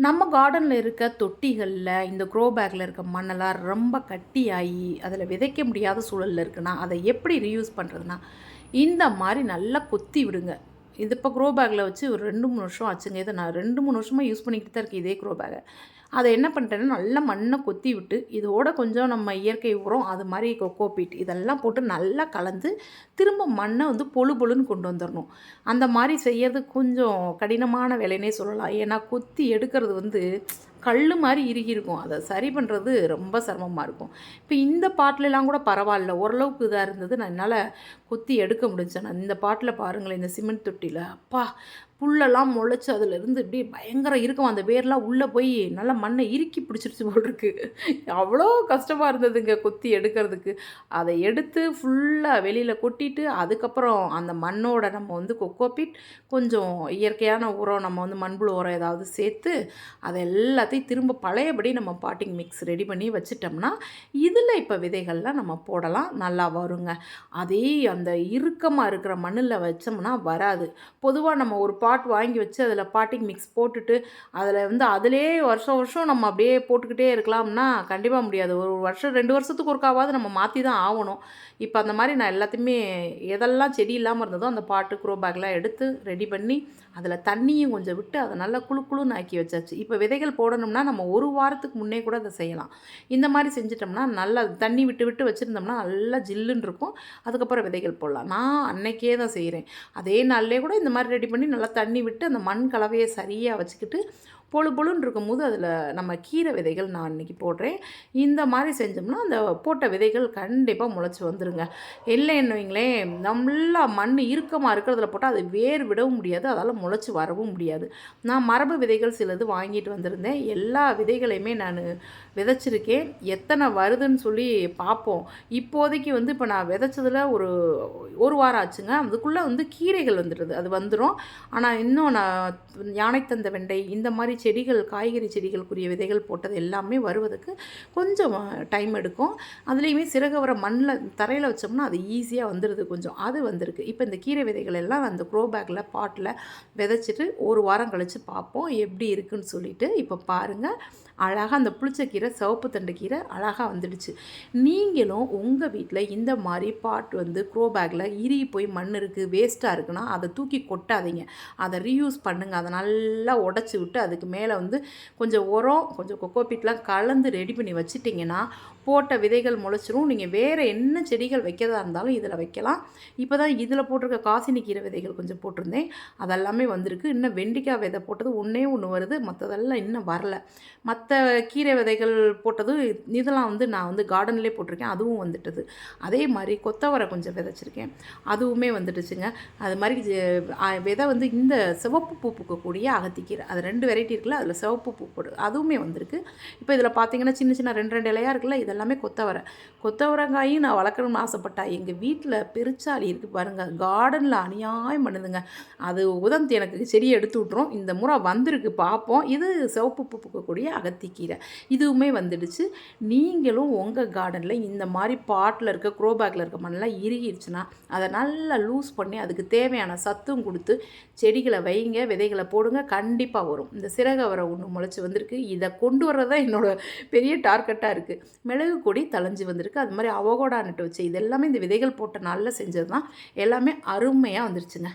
நம்ம கார்டனில் இருக்க தொட்டிகளில் இந்த க்ரோ பேக்கில் இருக்க மண்ணெல்லாம் ரொம்ப கட்டியாகி அதில் விதைக்க முடியாத சூழலில் இருக்குன்னா அதை எப்படி ரீயூஸ் பண்ணுறதுனா இந்த மாதிரி நல்லா கொத்தி விடுங்க. இது இப்போ க்ரோ பேக்கில் வச்சு ஒரு 2-3 வருஷம் ஆச்சுங்க. இதை நான் 2-3 வருஷமாக யூஸ் பண்ணிக்கிட்டு தான் இருக்கேன் இதே க்ரோ பேக்கை. அதை என்ன பண்ணிட்டேன்னா நல்லா மண்ணை கொத்தி விட்டு இதோட கொஞ்சம் நம்ம இயற்கை உரம் அது மாதிரி கொக்கோபீட் இதெல்லாம் போட்டு நல்லா கலந்து திரும்ப மண்ணை வந்து பொழு பொழுன்னு கொண்டு வந்துடணும். அந்த மாதிரி செய்யறது கொஞ்சம் கடினமான வேலைன்னே சொல்லலாம். ஏன்னா கொத்தி எடுக்கிறது வந்து கல் மாதிரி இறுகி இருக்கும். அதை சரி பண்ணுறது ரொம்ப சிரமமாக இருக்கும். இப்போ இந்த பாட்டிலெலாம் கூட பரவாயில்ல, ஓரளவுக்கு இதாக இருந்தது. நான் என்னால் கொத்தி எடுக்க முடிஞ்சேன். நான் இந்த பாட்டில் பாருங்களேன், இந்த சிமெண்ட் தொட்டியில் அப்பா புல்லெல்லாம் முளைச்சி அதிலேருந்து இப்படி பயங்கரம் இருக்கும். அந்த வேர்லாம் உள்ளே போய் நல்லா மண்ணை இறுக்கி பிடிச்சிருச்சு போட்டிருக்கு. அவ்வளோ கஷ்டமாக இருந்ததுங்க கொத்தி எடுக்கிறதுக்கு. அதை எடுத்து ஃபுல்லாக வெளியில் கொட்டிட்டு அதுக்கப்புறம் அந்த மண்ணோட நம்ம வந்து கொக்கோபீட் கொஞ்சம் இயற்கையான உரம் நம்ம வந்து மண்புழு உரம் ஏதாவது சேர்த்து அதை எல்லாத்தையும் திரும்ப பழையபடி நம்ம பாட்டிங் மிக்ஸ் ரெடி பண்ணி வச்சிட்டோம்னா இதில் இப்போ விதைகள்லாம் நம்ம போடலாம், நல்லா வருங்க. அதே அந்த இறுக்கமாக இருக்கிற மண்ணில் வச்சோம்னா வராது. பொதுவாக நம்ம ஒரு பாட் வாங்கி வச்சு அதில் பாட்டிங் மிக்ஸ் போட்டுட்டு அதில் வந்து அதிலே வருஷம் வருஷம் நம்ம அப்படியே போட்டுக்கிட்டே இருக்கலாம்னா கண்டிப்பாக முடியாது. ஒரு வருஷம் 2 வருஷத்துக்கு ஒருக்காவது நம்ம மாற்றி தான் ஆகணும். இப்போ அந்த மாதிரி நான் எல்லாத்தையுமே எதெல்லாம் செடி இல்லாமல் இருந்ததோ அந்த பாட்டு க்ரோ பேக்லாம் எடுத்து ரெடி பண்ணி அதில் தண்ணியும் கொஞ்சம் விட்டு அதை நல்லா குழு குழுன்னு ஆக்கி வச்சாச்சு. இப்போ விதைகள் போடணும்னா நம்ம ஒரு வாரத்துக்கு முன்னே கூட அதை செய்யலாம். இந்த மாதிரி செஞ்சிட்டோம்னா நல்லா தண்ணி விட்டு விட்டு வச்சுருந்தோம்னா நல்லா ஜில்லுன்னு இருக்கும். அதுக்கப்புறம் விதைகள் போடலாம். நான் அன்னைக்கே தான் செய்கிறேன். அதே நாள்லேயே கூட இந்த மாதிரி ரெடி பண்ணி நல்லா தண்ணி விட்டு அந்த மண் கலவையை சரியாக வச்சுக்கிட்டு பொழு பொழுன்னு இருக்கும்போது அதில் நம்ம கீரை விதைகள் நான் இன்றைக்கி போடுறேன். இந்த மாதிரி செஞ்சோம்னா அந்த போட்ட விதைகள் கண்டிப்பாக முளைச்சி வந்துடுங்க. இல்லைன்னு வைங்களேன், நல்லா மண் இறுக்கமாக இருக்கிறதுல போட்டால் அது வேர் விடவும் முடியாது, அதால் முளைச்சி வரவும் முடியாது. நான் மரபு விதைகள் சிலது வாங்கிட்டு வந்திருந்தேன். எல்லா விதைகளையுமே நான் விதைச்சிருக்கேன். எத்தனை வருதுன்னு சொல்லி பார்ப்போம். இப்போதைக்கு வந்து இப்போ நான் விதைச்சதில் ஒரு வாரம் ஆச்சுங்க. அதுக்குள்ளே வந்து கீரைகள் வந்துடுது, அது வந்துடும். ஆனால் இன்னும் நான் யானைத்தந்த வெண்டை இந்த மாதிரி செடிகள், காய்கறி செடிகளுக்குரிய விதைகள் போட்டது எல்லாமே வருவதற்கு கொஞ்சம் டைம் எடுக்கும். அதுலேயுமே சிறகவர மண்ணில் தரையில் வச்சோம்னா அது ஈஸியாக வந்துடுது கொஞ்சம். அது வந்திருக்கு. இப்போ இந்த கீரை விதைகள் எல்லாம் அந்த க்ரோ பேக்கில் பாட்டில் விதைச்சிட்டு ஒரு வாரம் கழித்து பார்ப்போம் எப்படி இருக்குன்னு சொல்லிட்டு. இப்போ பாருங்கள், அழகாக அந்த புளிச்சக்கீரை, சிவப்பு தண்டு கீரை அழகாக வந்துடுச்சு. நீங்களும் உங்கள் வீட்டில் இந்த மாதிரி பாட் வந்து க்ரோ பேக்கில் இறுகி போய் மண் இருக்குது, வேஸ்ட்டாக இருக்குன்னா அதை தூக்கி கொட்டாதீங்க. அதை ரீயூஸ் பண்ணுங்கள். அதை நல்லா உடச்சி விட்டு அதுக்கு மேலே வந்து கொஞ்சம் உரம், கொஞ்சம் கொக்கோபீட்லாம் கலந்து ரெடி பண்ணி வச்சிட்டிங்கன்னா போட்ட விதைகள் முளைச்சிரும். நீங்கள் வேறு என்ன செடிகள் வைக்கிறதா இருந்தாலும் இதில் வைக்கலாம். இப்போ தான் இதில் போட்டிருக்க காசினி கீரை விதைகள் கொஞ்சம் போட்டிருந்தேன், அதெல்லாமே வந்திருக்கு. இன்னும் வெண்டிக்காய் விதை போட்டது ஒன்றே ஒன்று வருது, மற்றதெல்லாம் இன்னும் வரல. மற்ற கீரை விதைகள் போட்டது இதெல்லாம் வந்து நான் வந்து கார்டன்லேயே போட்டிருக்கேன், அதுவும் வந்துட்டுது. அதே மாதிரி கொத்தவரை கொஞ்சம் விதைச்சிருக்கேன், அதுவுமே வந்துடுச்சுங்க. அது மாதிரி விதை வந்து இந்த சிவப்பு பூ பூக்கக்கூடிய அகத்திக்கீரை, அது 2 வெரைட்டி இருக்குல்ல, அதில் சிவப்பு பூ போடு அதுவுமே வந்திருக்கு. இப்போ இதில் பார்த்தீங்கன்னா சின்ன சின்ன 2 இலையாக இருக்குல்ல, இதெல்லாமே கொத்தவரை. கொத்தவரங்காயும் நான் வளர்க்கணும்னு ஆசைப்பட்டா எங்கள் வீட்டில் பெருச்சாளி இருக்குது பாருங்கள், கார்டனில் அநியாயம் பண்ணுதுங்க. அது உதந்து எனக்கு செடியை எடுத்து விட்ரும். இந்த முறை வந்திருக்கு, பார்ப்போம். இது சிவப்பு பூ பூக்கக்கூடிய அகத்திக்கீரை, இதுவுமே வந்துடுச்சு. நீங்களும் உங்கள் கார்டனில் இந்த மாதிரி பாட்டில் இருக்க க்ரோ பேக்கில் இருக்க மண்ணெல்லாம் இறுகிடுச்சுன்னா அதை நல்லா லூஸ் பண்ணி அதுக்கு தேவையான சத்தும் கொடுத்து செடிகளை வைங்க, விதைகளை போடுங்க, கண்டிப்பாக வரும். இந்த சிறகவரை ஒன்று முளைச்சி வந்திருக்கு. இதை கொண்டு வர்றது தான் என்னோட பெரிய டார்கெட்டாக இருக்குது. மிளகு கொடி தளைஞ்சி வந்திருக்கு. அது மாதிரி அவகோடா நட்டு வச்சு இது எல்லாமே இந்த விதைகள் போட்ட நாளில் செஞ்சது தான். எல்லாமே அருமையாக வந்துருச்சுங்க.